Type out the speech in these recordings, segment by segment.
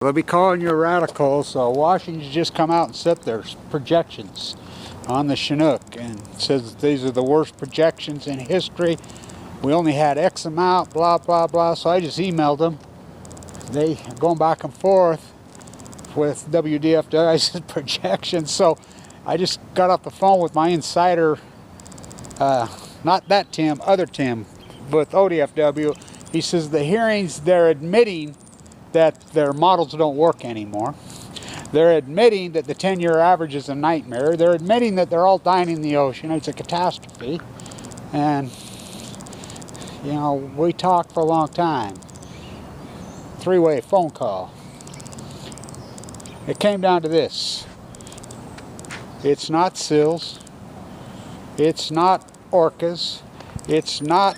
They'll be calling you a radical, so Washington's just come out and set their projections on the Chinook and says these are the worst projections in history. We only had X amount, blah, blah, blah. So I just emailed them. They are going back and forth with WDFW's projections. So I just got off the phone with my insider, not that Tim, other Tim, with ODFW. He says the hearings, they're admitting that their models don't work anymore. They're admitting that the 10-year average is a nightmare. They're admitting that they're all dying in the ocean. It's a catastrophe. And, you know, we talked for a long time. Three-way phone call. It came down to this. It's not SILs. It's not orcas. It's not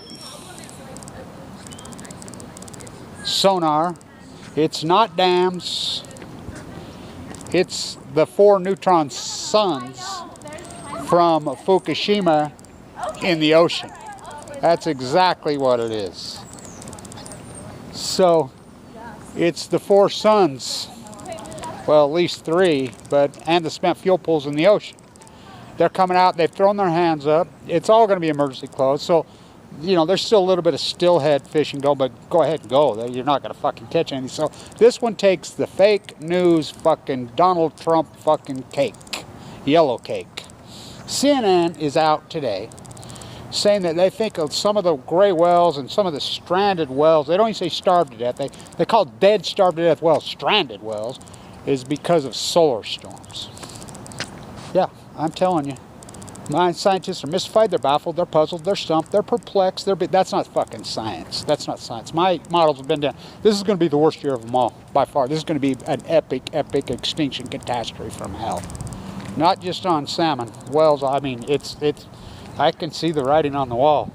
sonar. It's not dams. It's the 4 neutron suns from Fukushima in the ocean. That's exactly what it is. So it's the 4 suns, well, at least 3, and the spent fuel pools in the ocean. They're coming out, they've thrown their hands up. It's all going to be emergency closed. So, you know, there's still a little bit of stillhead fishing going, but go ahead and go. You're not going to fucking catch anything. So this one takes the fake news fucking Donald Trump fucking cake, yellow cake. CNN is out today saying that they think of some of the gray wells and some of the stranded wells. They don't even say starved to death. They call dead, starved to death wells stranded wells, is because of solar storms. Yeah, I'm telling you. My scientists are mystified, they're baffled, they're puzzled, they're stumped, they're perplexed. That's not fucking science. That's not science. My models have been done. This is going to be the worst year of them all, by far. This is going to be an epic, epic extinction catastrophe from hell. Not just on salmon. Wells, I mean, I can see the writing on the wall.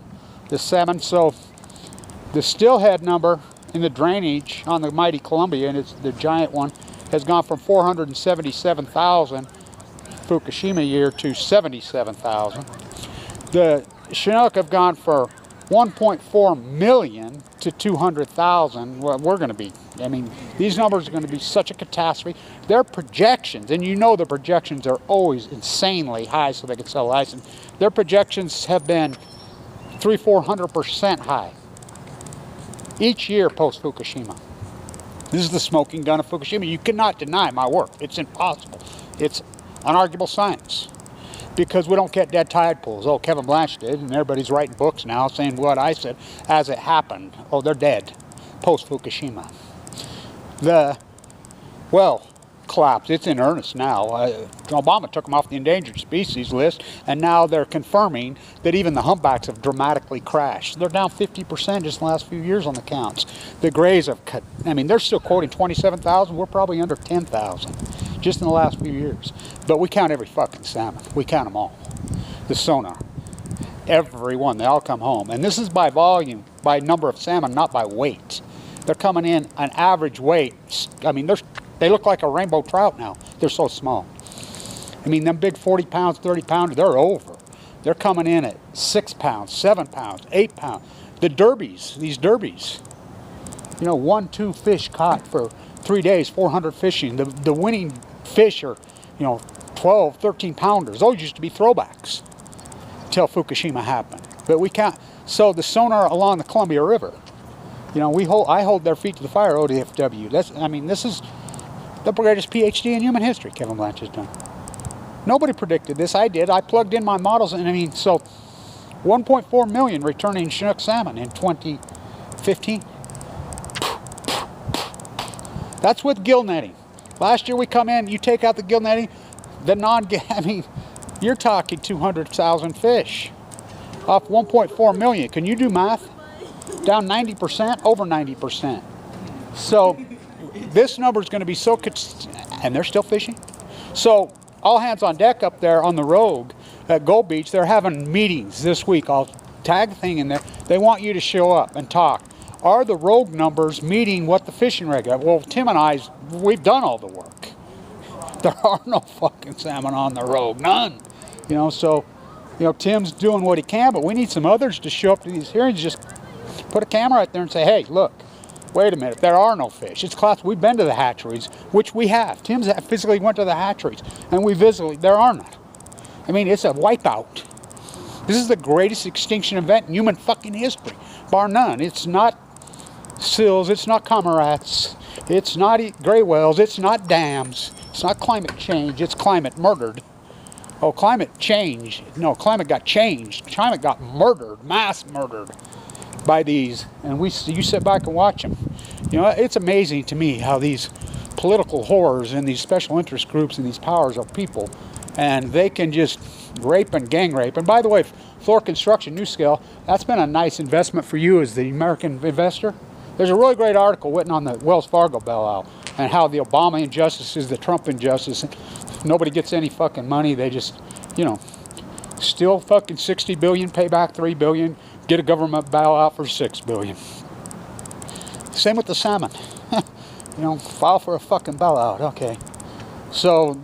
The salmon, so the stillhead number in the drainage on the mighty Columbia, and it's the giant one, has gone from 477,000 Fukushima year to 77,000. The Chinook have gone for 1.4 million to 200,000. Well, we're going to be, I mean, these numbers are going to be such a catastrophe. Their projections, and you know the projections are always insanely high so they can sell license. Their projections have been 300–400% high each year post Fukushima. This is the smoking gun of Fukushima. You cannot deny my work. It's impossible. It's unarguable science, because we don't get dead tide pools. Oh, Kevin Blanche did, and everybody's writing books now saying what I said as it happened. Oh, they're dead post Fukushima. The well collapse, it's in earnest now. Obama took them off the endangered species list, and now they're confirming that even the humpbacks have dramatically crashed. They're down 50% just in the last few years on the counts. The grays have cut, I mean, they're still quoting 27,000. We're probably under 10,000 just in the last few years. But we count every fucking salmon. We count them all. The sonar. Every one. They all come home. And this is by volume, by number of salmon, not by weight. They're coming in an average weight. I mean, they look like a rainbow trout now. They're so small. I mean, them big 40 pounds, 30 pounder, they're over. They're coming in at 6 pounds, 7 pounds, 8 pounds. The derbies, these derbies, you know, 1–2 fish caught for 3 days, 400 fishing. The winning fish are, you know, 12, 13 pounders. Those used to be throwbacks until Fukushima happened. But we can't. So the sonar along the Columbia River, you know, I hold their feet to the fire, ODFW. I mean, this is the greatest PhD in human history Kevin Blanche has done. Nobody predicted this. I did. I plugged in my models, and I mean, so 1.4 million returning Chinook salmon in 2015. That's with gill netting. Last year we come in, you take out the gill netting, I mean, you're talking 200,000 fish off 1.4 million. Can you do math? Down 90%, over 90%. So this number is going to be so, and they're still fishing. So all hands on deck up there on the Rogue at Gold Beach, they're having meetings this week. I'll tag the thing in there. They want you to show up and talk. Are the Rogue numbers meeting what the fishing reg are? Well, Tim and I, we've done all the work. There are no fucking salmon on the Rogue, none. You know, so, you know, Tim's doing what he can, but we need some others to show up to these hearings. Just put a camera out there and say, hey, look, Wait a minute, there are no fish. It's class. We've been to the hatcheries, which we have. Tim's physically went to the hatcheries, and we visited. There are none. I mean, it's a wipeout. This is the greatest extinction event in human fucking history, bar none. It's not sills, it's not comrades, it's not gray whales, it's not dams, it's not climate change, it's climate murdered. Oh, climate change. No, climate got changed. Climate got murdered, mass murdered by these. And you sit back and watch them. You know, it's amazing to me how these political whores and these special interest groups and these powers of people, and they can just rape and gang rape. And by the way, floor construction, new scale, that's been a nice investment for you as the American investor. There's a really great article written on the Wells Fargo bailout and how the Obama injustice is the Trump injustice. Nobody gets any fucking money. They just, you know, steal fucking 60 billion, pay back 3 billion, get a government bailout for 6 billion. Same with the salmon. You know, file for a fucking bailout. Okay. So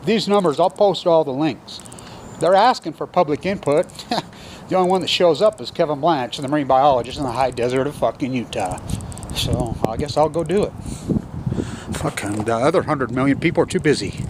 these numbers, I'll post all the links. They're asking for public input. The only one that shows up is Kevin Blanch, the marine biologist in the high desert of fucking Utah. So I guess I'll go do it. Fucking the other 100 million people are too busy.